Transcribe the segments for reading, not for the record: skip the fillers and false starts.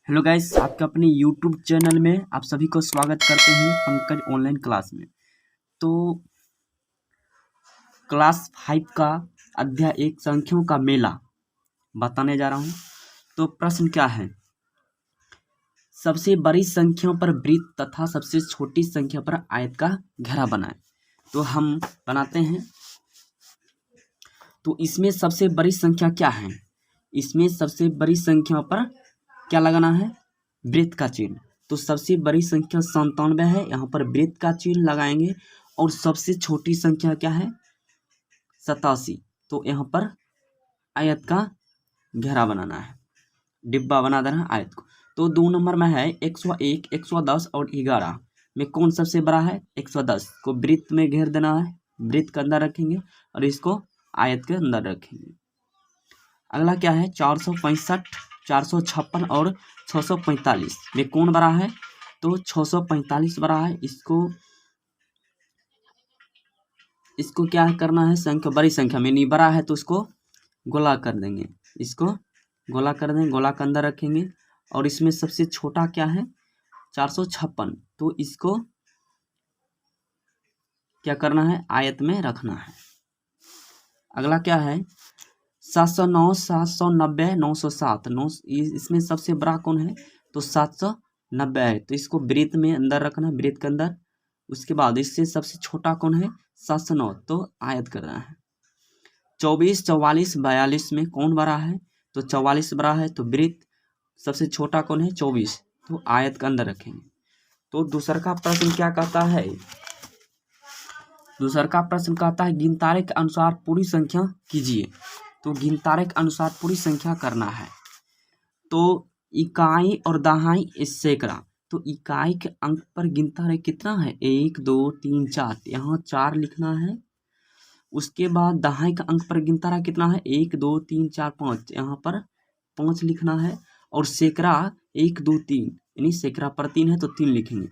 Hello guys, आपके अपने YouTube channel में आप सभी को स्वागत करते हैं पंकज ऑनलाइन क्लास में। तो क्लास 5 का अध्याय 1 संख्याओं का मेला बताने जा रहा हूँ। तो प्रश्न क्या है? सबसे बड़ी संख्या पर वृत्त तथा सबसे छोटी संख्या पर आयत का घेरा बनाएं। तो हम बनाते हैं। तो इसमें सबसे बड़ी संख्या क्या है? इसमें सबसे बड़ी संख्या पर क्या लगाना है? वृत्त का चिन्ह। तो सबसे बड़ी संख्या 97 है, यहाँ पर वृत्त का चिन्ह लगाएंगे। और सबसे छोटी संख्या क्या है? 87। तो यहाँ पर आयत का घेरा बनाना है, डिब्बा बना देना है आयत को। तो 2 नंबर में है 101, 110 और 11 में कौन सबसे बड़ा है? 110 को वृत्त में घेर देना है, वृत्त के अंदर रखेंगे और इसको आयत के अंदर रखेंगे। अगला क्या है? 465, 456 और 645 में कौन बड़ा है? तो 645 बड़ा है। इसको क्या करना है? संख्या बड़ी संख्या में नहीं बड़ा है तो इसको गोला कर देंगे, इसको गोला कर देंगे, गोला के अंदर रखेंगे। और इसमें सबसे छोटा क्या है? 456। तो इसको क्या करना है? आयत में रखना है। अगला क्या है? 709, 790, 907 इसमें सबसे बड़ा कौन है? तो 790 है। तो इसको वृत्त में अंदर रखना है, वृत्त के अंदर। उसके बाद इससे सबसे छोटा कौन है? 709, तो आयत करना है। 24, 44, 42 में कौन बड़ा है? तो 44 बड़ा है, तो वृत्त। सबसे छोटा कौन है? 24, तो आयत के अंदर रखेंगे। तो दूसरा का प्रश्न क्या कहता है? दूसरा का प्रश्न कहता है गिनतारे के अनुसार पूरी संख्या कीजिए। तो गिनतारे के अनुसार पूरी संख्या करना है। तो इकाई और दहाई इस सैकड़ा। तो इकाई के अंक पर गिनतारे कितना है? 1, 2, 3, 4, यहाँ 4 लिखना है। उसके बाद दहाई का अंक पर गिनतारा कितना है? 1, 2, 3, 4, 5, यहाँ पर 5 लिखना है। और सैकड़ा 1, 2, 3, यानी सैकड़ा पर 3 है तो 3 लिखेंगे।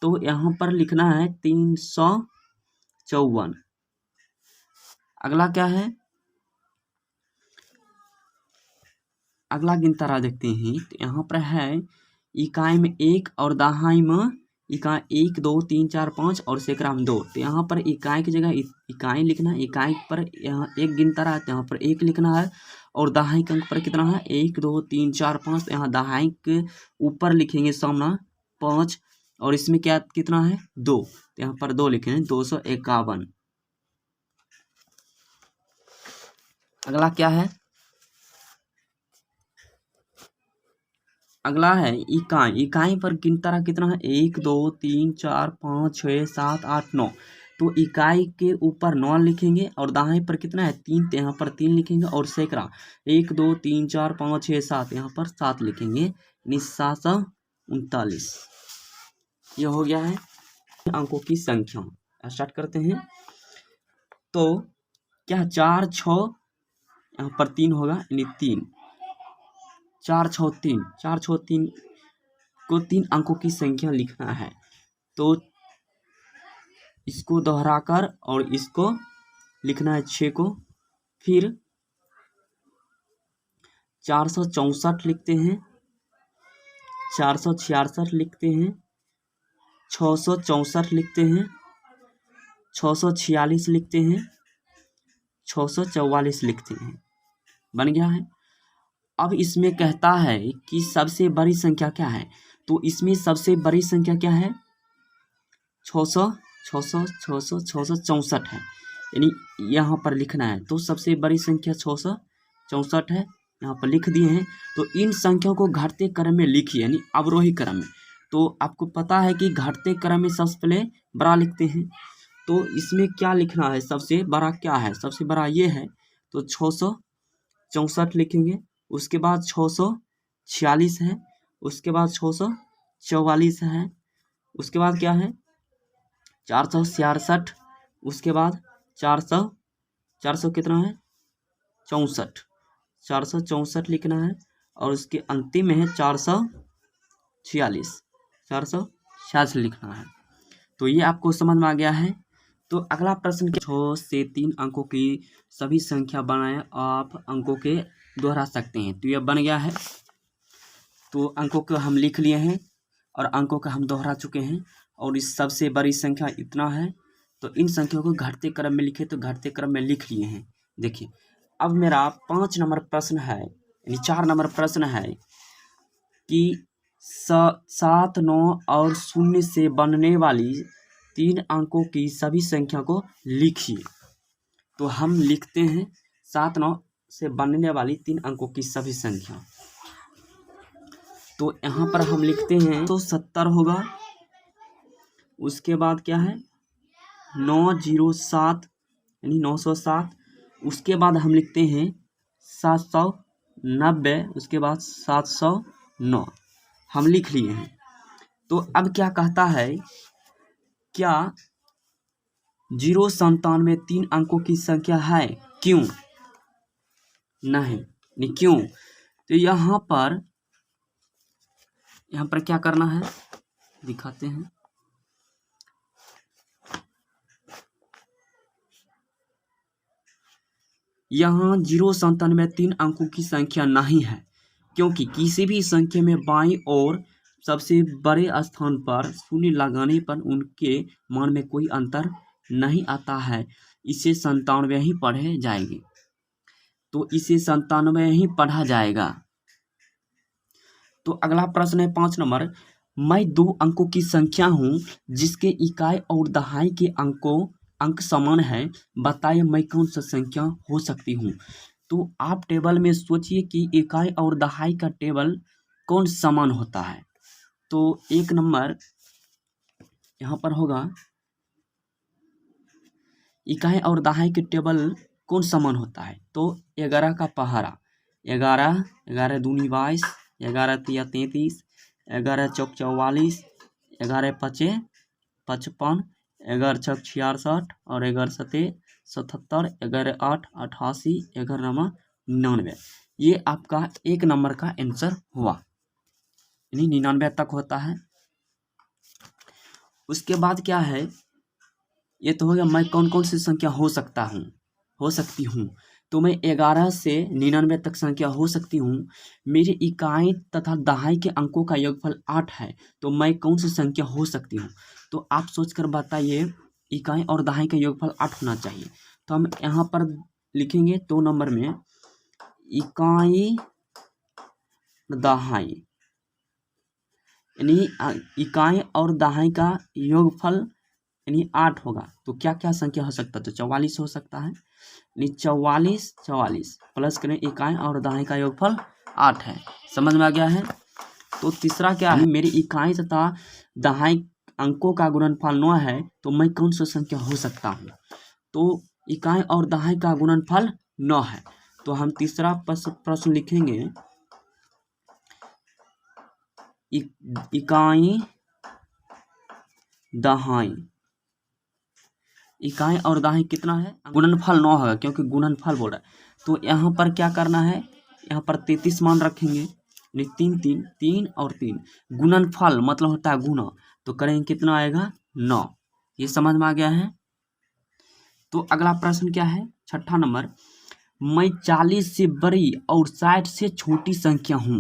तो यहाँ पर लिखना है 354। अगला क्या है? अगला गिनतारा देखते हैं। तो यहाँ पर है इकाई में 1 और दहाई में इकाई 1, 2, 3, 4, 5 और सैकड़ा में 2। तो यहाँ पर इकाई की जगह इकाई लिखना है। इकाई पर यहाँ 1 गिनतारा है तो यहाँ पर 1 लिखना है। और दहाई के अंक पर कितना है? 1, 2, 3, 4, 5। यहाँ दहाई के ऊपर लिखेंगे सामना 5 और इसमें क्या कितना है? 2, तो यहाँ पर 2 लिखेंगे, 251। अगला क्या है? अगला है इकाई। इकाई पर गिनतारा कितना है? 1, 2, 3, 4, 5, 6, 7, 8, 9। तो इकाई के ऊपर 9 लिखेंगे और दाएं पर कितना है? 3, तो यहाँ पर 3 लिखेंगे। और सैकड़ा 1, 2, 3, 4, 5, 6, 7, यहाँ पर 7 लिखेंगे, यानी 739। यह हो गया है अंकों की संख्या। स्टार्ट करते हैं। तो क्या 4, 6, यहाँ पर 3 होगा, यानी 3, 4, 6, 3, 4, 6, 3 को 3 अंकों की संख्या लिखना है। तो इसको दोहराकर और इसको लिखना है 6 को। फिर 464 लिखते हैं, 466 लिखते हैं, 664 लिखते हैं, 646 लिखते हैं, 644 लिखते हैं। बन गया है। अब इसमें कहता है कि सबसे बड़ी संख्या क्या है? तो इसमें सबसे बड़ी संख्या क्या है? 664 है, यानी यहाँ पर लिखना है। तो सबसे बड़ी संख्या 664 है, यहाँ पर लिख दिए हैं। तो इन संख्याओं को घटते क्रम में लिखिए, यानी अवरोही क्रम में। तो आपको पता है कि घटते क्रम में सबसे पहले बड़ा लिखते हैं। तो इसमें क्या लिखना है? सबसे बड़ा क्या है? सबसे बड़ा ये है, तो 664 लिखेंगे। उसके बाद 646 है, उसके बाद 644 है, उसके बाद क्या है? 466, उसके बाद 400 कितना है? 64, 464 लिखना है। और उसके अंतिम में है 446 लिखना है। तो ये आपको समझ में आ गया है। तो अगला प्रश्न 6 से 3 अंकों की सभी संख्या बनाएं, आप अंकों के दोहरा सकते हैं। तो यह बन गया है। तो अंकों को हम लिख लिए हैं और अंकों का हम दोहरा चुके हैं और इस सबसे बड़ी संख्या इतना है। तो इन संख्याओं को घटते क्रम में लिखे तो घटते क्रम में लिख लिए हैं। देखिए अब मेरा 5 नंबर प्रश्न है, यानी 4 नंबर प्रश्न है कि 7, 9 और 0 से बनने वाली 3 अंकों की सभी संख्या को लिखिए। तो हम लिखते हैं 7, 9 से बनने वाली 3 अंकों की सभी संख्या। तो यहाँ पर हम लिखते हैं तो 70 होगा, उसके बाद क्या है 907 यानी 907, उसके बाद हम लिखते हैं 790, उसके बाद 709 हम लिख लिए हैं। तो अब क्या कहता है, क्या 097 3 अंकों की संख्या है? क्यों नहीं क्यों? तो यहाँ पर क्या करना है दिखाते हैं। यहाँ 097 3 अंकों की संख्या नहीं है, क्योंकि किसी भी संख्या में बाईं ओर सबसे बड़े स्थान पर शून्य लगाने पर उनके मान में कोई अंतर नहीं आता है। इसे 97 ही पढ़े जाएंगे, तो इसे 97 ही पढ़ा जाएगा। तो अगला प्रश्न है 5 नंबर, मैं 2 अंकों की संख्या हूँ जिसके इकाई और दहाई के अंक समान है, बताइए मैं कौन सा संख्या हो सकती हूँ। तो आप टेबल में सोचिए कि इकाई और दहाई का टेबल कौन समान होता है। तो 1 नंबर यहाँ पर होगा, इकाई और दहाई के टेबल कौन समान होता है। तो 11 का पहाड़ा, 11, 11 दूनी 22, 11 तिया 33, 11 चौक 44, 11 पचे 55, 11 छक 66 और 11 सते 77, 11 8 88, 11 नमा 99। ये आपका 1 नंबर का आंसर हुआ, यानी 99 तक होता है। उसके बाद क्या है, ये तो हो गया मैं कौन कौन सी संख्या हो सकती हूँ। तो मैं 11 से 99 तक संख्या हो सकती हूँ। मेरी इकाई तथा दहाई के अंकों का योगफल 8 है, तो मैं कौन सी संख्या हो सकती हूँ। तो आप सोचकर बताइए, इकाई और दहाई का योगफल 8 होना चाहिए। तो हम यहाँ पर लिखेंगे 2 नंबर में इकाई दहाई, यानी इकाई और दहाई का योगफल यानी 8 होगा। तो क्या क्या संख्या हो सकता है, तो 44 हो सकता है, यानी 44 प्लस करें इकाई और दहाई का योगफल 8 है। समझ में आ गया है। तो तीसरा क्या है, मेरी इकाई तथा दहाई अंकों का गुणनफल 9 है, तो मैं कौन सा संख्या हो सकता हूँ। तो इकाई और दहाई का गुणनफल 9 है, तो हम तीसरा प्रश्न लिखेंगे इकाई दहाई, इकाई और दहाई कितना है, गुणनफल 9 होगा, क्योंकि गुणनफल बोल रहा है। तो यहाँ पर क्या करना है, यहाँ पर 33 मान रखेंगे, 3 और 3 गुणनफल मतलब होता है गुना, तो करेंगे कितना आएगा 9। ये समझ में आ गया है। तो अगला प्रश्न क्या है, 6ठा नंबर, मैं 40 से बड़ी और 60 से छोटी संख्या हूँ,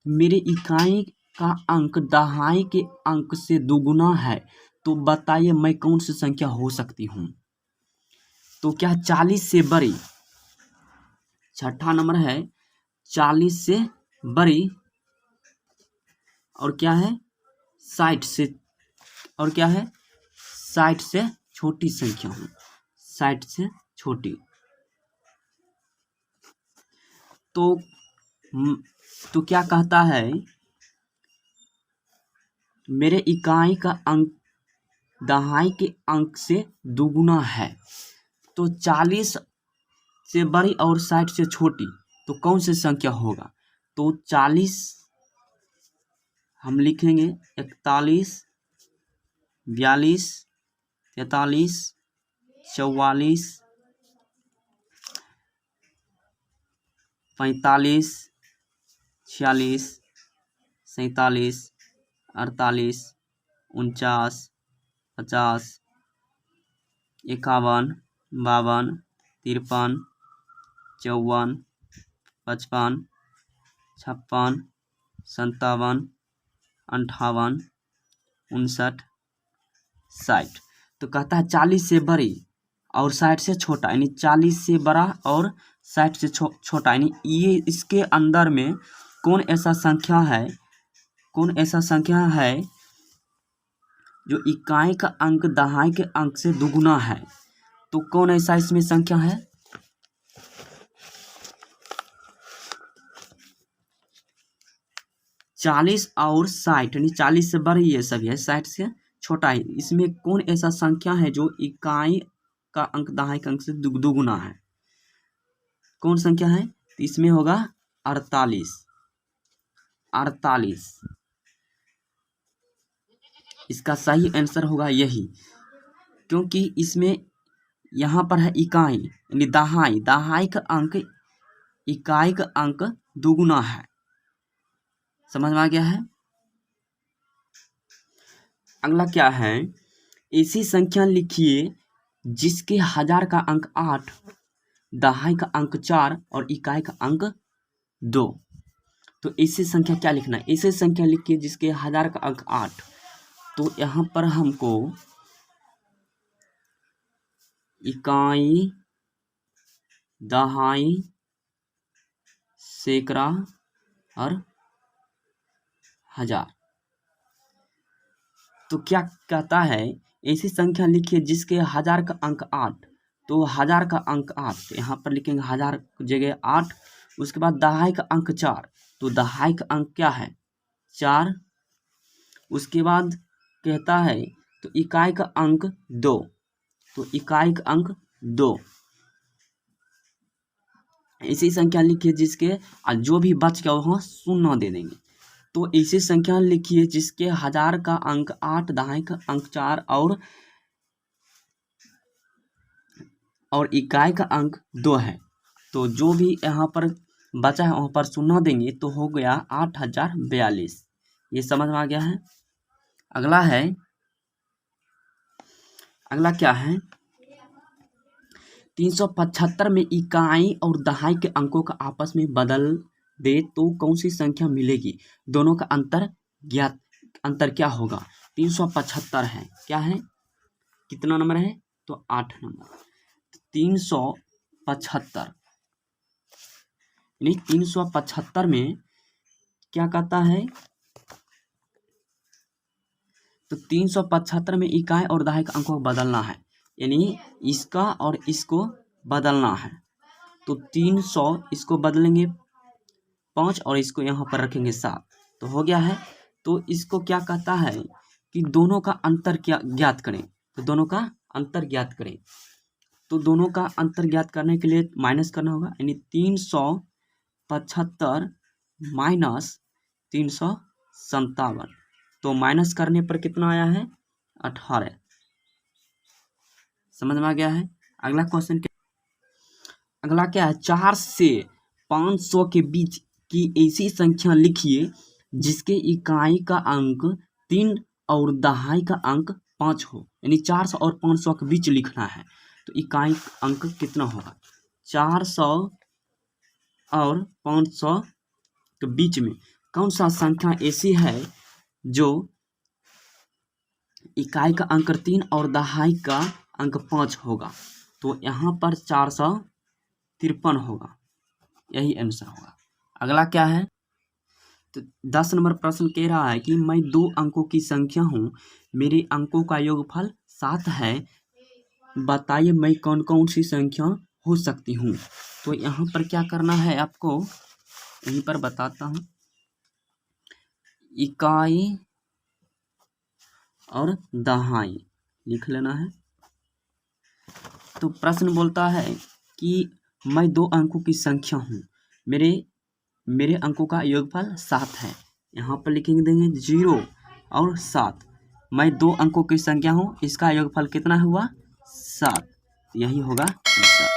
मेरे इकाई का अंक दहाई के अंक से दुगुना है, तो बताइए मैं कौन सी संख्या हो सकती हूँ। तो क्या 40 से बड़ी, 6ठा नंबर है 40 से बड़ी, और क्या है 60 से, और क्या है 60 से छोटी संख्या हूँ, 60 से छोटी। तो क्या कहता है, मेरे इकाई का अंक दहाई के अंक से दुगुना है, तो 40 से बड़ी और 60 से छोटी, तो कौन सी संख्या होगा। तो 40 हम लिखेंगे 41, 42, 43, 44, 45, 46, 47, 48, 49, 50, 51, 52, 53, 54, 55, 56, 57, 58, 59, 60। तो कहता है 40 से बड़ी और 60 से छोटा, यानी 40 से बड़ा और 60 से छोटा, यानी ये इसके अंदर में कौन ऐसा संख्या है जो इकाई का अंक दहाई के अंक से दुगुना है। तो कौन ऐसा इसमें संख्या है? चालीस और 60, यानी 40 से बड़ी ये सभी है, 60 से छोटा है। इसमें कौन ऐसा संख्या है जो इकाई का अंक दहाई के अंक से दुगुना है? कौन संख्या है? तो इसमें होगा 48। इसका सही आंसर होगा यही, क्योंकि इसमें यहाँ पर है इकाई, यानी दहाई का अंक इकाई का अंक दुगुना है। समझ में आ गया है? अगला क्या है? ऐसी संख्या लिखिए जिसके हजार का अंक 8, दहाई का अंक 4 और इकाई का अंक 2। तो ऐसी संख्या क्या लिखना है? ऐसी संख्या लिखिए जिसके हजार का अंक 8। तो यहाँ पर हमको इकाई, दहाई, सैकड़ा और हजार। तो क्या कहता है? ऐसी संख्या लिखिए जिसके हजार का अंक 8। तो हजार का अंक 8, तो यहाँ पर लिखेंगे हजार की जगह 8। उसके बाद दहाई का अंक 4, तो दहाई का अंक क्या है? 4। उसके बाद कहता है तो इकाई का अंक 2, तो इकाई का अंक 2। ऐसी संख्या लिखिए जिसके जो भी बच गया वहाँ शून्य दे देंगे। तो ऐसी संख्या लिखिए जिसके हजार का अंक 8, दहाई का अंक 4 और इकाई का अंक 2 है। तो जो भी यहाँ पर बचा है वहाँ पर शून्य देंगे तो हो गया 8042। ये समझ में आ गया है? अगला क्या है? 375 में इकाई और दहाई के अंकों का आपस में बदल दे तो कौन सी संख्या मिलेगी? दोनों का अंतर क्या होगा? 375 है, क्या है, कितना नंबर है? तो 8 नंबर। 375 यानी 375 में क्या कहता है? तो 375 में इकाई और दहाई का अंकों को बदलना है, यानी इसका और इसको बदलना है। तो 300 इसको बदलेंगे 5 और इसको यहाँ पर रखेंगे 7, तो हो गया है। तो इसको क्या कहता है कि दोनों का अंतर क्या ज्ञात करें? तो दोनों का अंतर ज्ञात करें। तो दोनों का अंतर ज्ञात करने के लिए माइनस करना होगा, यानी 375 माइनस 357। तो माइनस करने पर कितना आया है? 18। समझ में आ गया है? अगला क्वेश्चन अगला क्या है? 4 से 500 के बीच की ऐसी संख्या लिखिए जिसके इकाई का अंक 3 और दहाई का अंक 5 हो, यानी 400 और 500 के बीच लिखना है। तो इकाई अंक कितना होगा? 400 और 500 के बीच में कौन सा संख्या ऐसी है जो इकाई का अंक 3 और दहाई का अंक 5 होगा? तो यहाँ पर 453 होगा, यही आंसर होगा। अगला क्या है? तो 10 नंबर प्रश्न कह रहा है कि मैं 2 अंकों की संख्या हूँ, मेरे अंकों का योगफल 7 है, बताइए मैं कौन कौन सी संख्या हो सकती हूँ। तो यहाँ पर क्या करना है आपको, यहीं पर बताता हूँ। इकाई और दहाई लिख लेना है। तो प्रश्न बोलता है कि मैं 2 अंकों की संख्या हूँ, मेरे अंकों का योगफल 7 है। यहाँ पर लिखेंगे देंगे 0 और 7। मैं 2 अंकों की संख्या हूँ, इसका योगफल कितना हुआ? 7। यही होगा आंसर।